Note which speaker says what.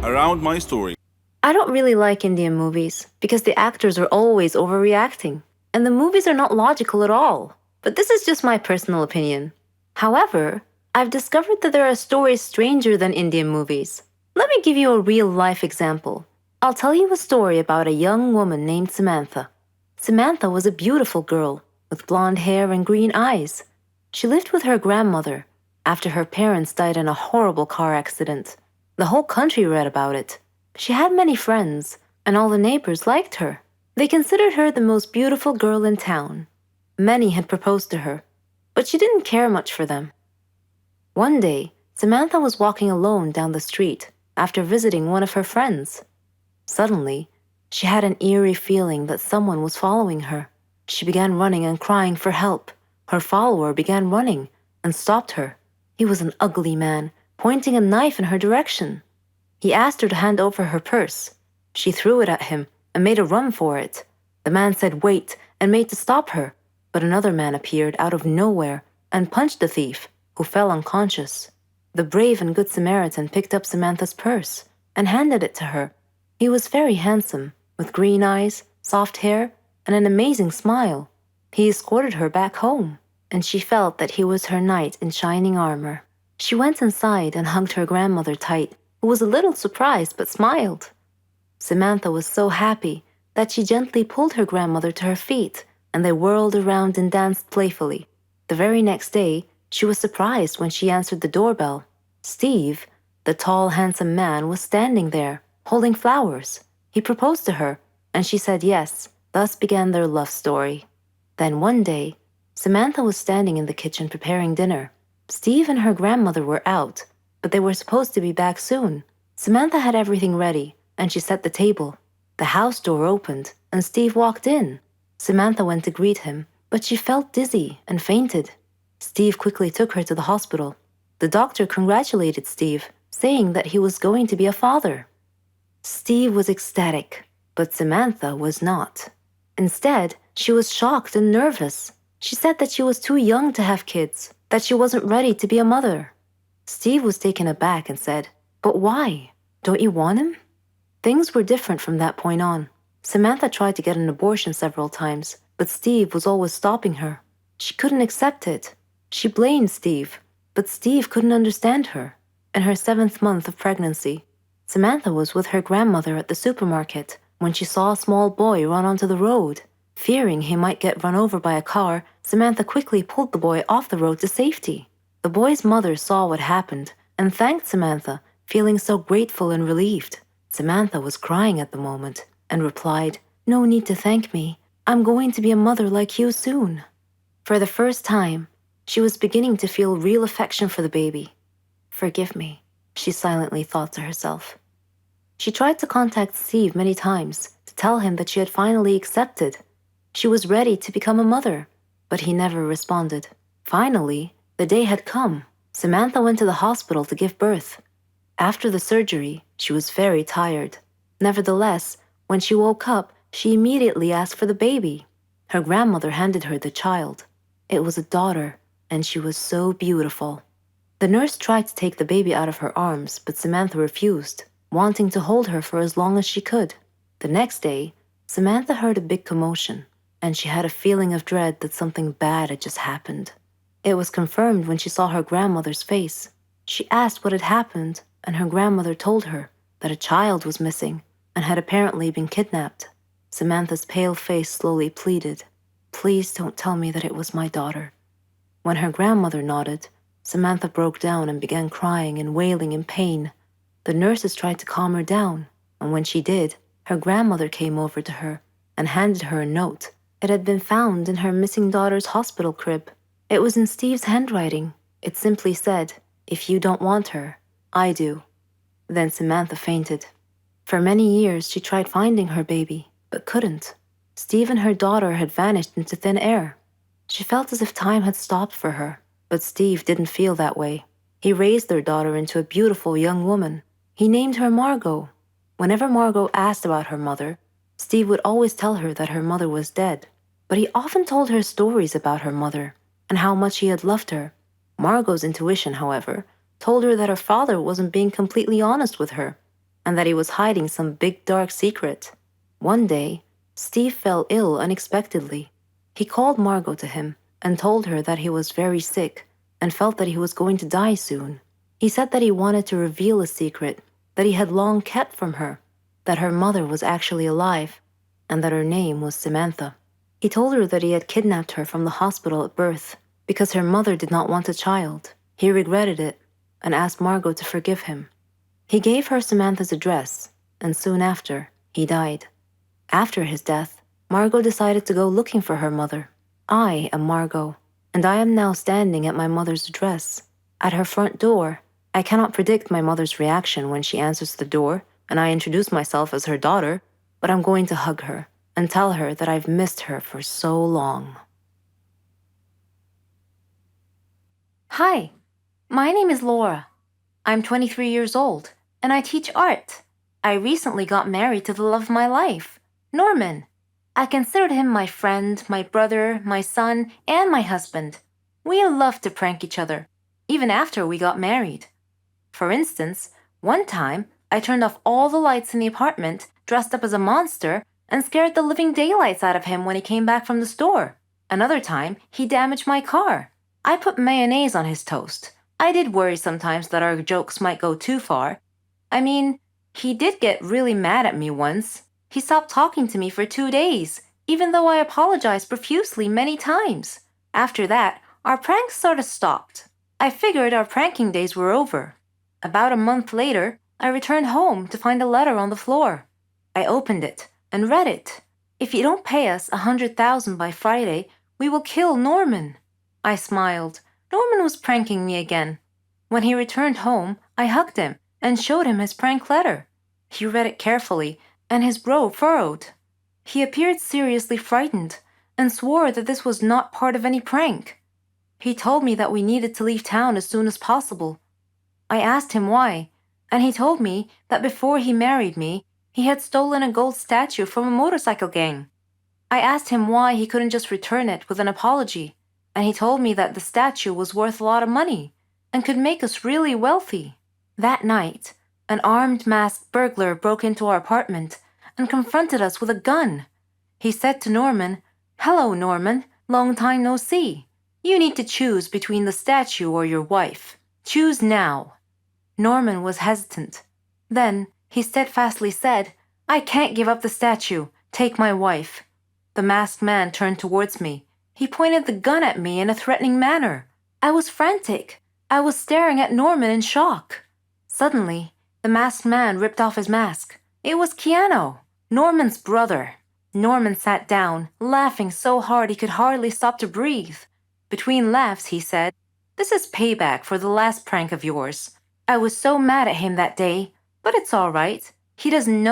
Speaker 1: around my story.
Speaker 2: I don't really like Indian movies because the actors are always overreacting, and the movies are not logical at all. But this is just my personal opinion. However, I've discovered that there are stories stranger than Indian movies. Let me give you a real life example. I'll tell you a story about a young woman named Samantha. Samantha was a beautiful girl with blonde hair and green eyes. She lived with her grandmother after her parents died in a horrible car accident. The whole country read about it. She had many friends, and all the neighbors liked her. They considered her the most beautiful girl in town. Many had proposed to her, but she didn't care much for them. One day, Samantha was walking alone down the street after visiting one of her friends. Suddenly, she had an eerie feeling that someone was following her. She began running and crying for help. Her follower began running and stopped her. He was an ugly man, pointing a knife in her direction. He asked her to hand over her purse. She threw it at him and made a run for it. The man said wait and made to stop her, but another man appeared out of nowhere and punched the thief, who fell unconscious. The brave and good Samaritan picked up Samantha's purse and handed it to her. He was very handsome, with green eyes, soft hair, and an amazing smile. He escorted her back home, and she felt that he was her knight in shining armor. She went inside and hugged her grandmother tight, who was a little surprised but smiled. Samantha was so happy that she gently pulled her grandmother to her feet, and they whirled around and danced playfully. The very next day, she was surprised when she answered the doorbell. Steve, the tall, handsome man, was standing there, holding flowers. He proposed to her, and she said yes. Thus began their love story. Then one day, Samantha was standing in the kitchen preparing dinner. Steve and her grandmother were out, but they were supposed to be back soon. Samantha had everything ready, and she set the table. The house door opened, and Steve walked in. Samantha went to greet him, but she felt dizzy and fainted. Steve quickly took her to the hospital. The doctor congratulated Steve, saying that he was going to be a father. Steve was ecstatic, but Samantha was not. Instead, she was shocked and nervous. She said that she was too young to have kids, that she wasn't ready to be a mother. Steve was taken aback and said, "But why? Don't you want him?" Things were different from that point on. Samantha tried to get an abortion several times, but Steve was always stopping her. She couldn't accept it. She blamed Steve, but Steve couldn't understand her. In her 7th month of pregnancy, Samantha was with her grandmother at the supermarket when she saw a small boy run onto the road. Fearing he might get run over by a car, Samantha quickly pulled the boy off the road to safety. The boy's mother saw what happened and thanked Samantha, feeling so grateful and relieved. Samantha was crying at the moment and replied, "No need to thank me. I'm going to be a mother like you soon." For the first time, she was beginning to feel real affection for the baby. "Forgive me," she silently thought to herself. She tried to contact Steve many times to tell him that she had finally accepted. She was ready to become a mother, but he never responded. Finally, the day had come. Samantha went to the hospital to give birth. After the surgery, she was very tired. Nevertheless, when she woke up, she immediately asked for the baby. Her grandmother handed her the child. It was a daughter, and she was so beautiful. The nurse tried to take the baby out of her arms, but Samantha refused, wanting to hold her for as long as she could. The next day, Samantha heard a big commotion, and she had a feeling of dread that something bad had just happened. It was confirmed when she saw her grandmother's face. She asked what had happened, and her grandmother told her that a child was missing and had apparently been kidnapped. Samantha's pale face slowly pleaded, "Please don't tell me that it was my daughter." When her grandmother nodded, Samantha broke down and began crying and wailing in pain. The nurses tried to calm her down, and when she did, her grandmother came over to her and handed her a note. It had been found in her missing daughter's hospital crib. It was in Steve's handwriting. It simply said, "If you don't want her, I do." Then Samantha fainted. For many years, she tried finding her baby, but couldn't. Steve and her daughter had vanished into thin air. She felt as if time had stopped for her, but Steve didn't feel that way. He raised their daughter into a beautiful young woman. He named her Margot. Whenever Margot asked about her mother, Steve would always tell her that her mother was dead, but he often told her stories about her mother and how much he had loved her. Margot's intuition, however, told her that her father wasn't being completely honest with her. and that he was hiding some big dark secret. One day, Steve fell ill unexpectedly. He called Margot to him and told her that he was very sick and felt that he was going to die soon. He said that he wanted to reveal a secret that he had long kept from her, that her mother was actually alive, and that her name was Samantha. He told her that he had kidnapped her from the hospital at birth because her mother did not want a child. He regretted it and asked Margot to forgive him. He gave her Samantha's address, and soon after, he died. After his death, Margot decided to go looking for her mother. I am Margot, and I am now standing at my mother's address. At her front door, I cannot predict my mother's reaction when she answers the door and I introduce myself as her daughter, but I'm going to hug her and tell her that I've missed her for so long. Hi, my name is Laura. I'm 23 years old, and I teach art. I recently got married to the love of my life, Norman. I considered him my friend, my brother, my son, and my husband. We loved to prank each other, even after we got married. For instance, one time, I turned off all the lights in the apartment, dressed up as a monster, and scared the living daylights out of him when he came back from the store. Another time, he damaged my car. I put mayonnaise on his toast. I did worry sometimes that our jokes might go too far. I mean, he did get really mad at me once. He stopped talking to me for 2 days, even though I apologized profusely many times. After that, our pranks sort of stopped. I figured our pranking days were over. About a month later, I returned home to find a letter on the floor. I opened it and read it. If you don't pay us 100,000 by Friday, we will kill Norman. I smiled. Norman was pranking me again. When he returned home, I hugged him and showed him his prank letter. He read it carefully, and his brow furrowed. He appeared seriously frightened and swore that this was not part of any prank. He told me that we needed to leave town as soon as possible. I asked him why, and he told me that before he married me, he had stolen a gold statue from a motorcycle gang. I asked him why he couldn't just return it with an apology, and he told me that the statue was worth a lot of money and could make us really wealthy. That night, an armed masked burglar broke into our apartment and confronted us with a gun. He said to Norman, "Hello, Norman, long time no see. You need to choose between the statue or your wife. Choose now." Norman was hesitant. Then he steadfastly said, "I can't give up the statue. Take my wife." The masked man turned towards me. He pointed the gun at me in a threatening manner. I was frantic. I was staring at Norman in shock. Suddenly, the masked man ripped off his mask. It was Keanu, Norman's brother. Norman sat down, laughing so hard he could hardly stop to breathe. Between laughs, he said, "This is payback for the last prank of yours. I was so mad at him that day, but it's all right. He doesn't know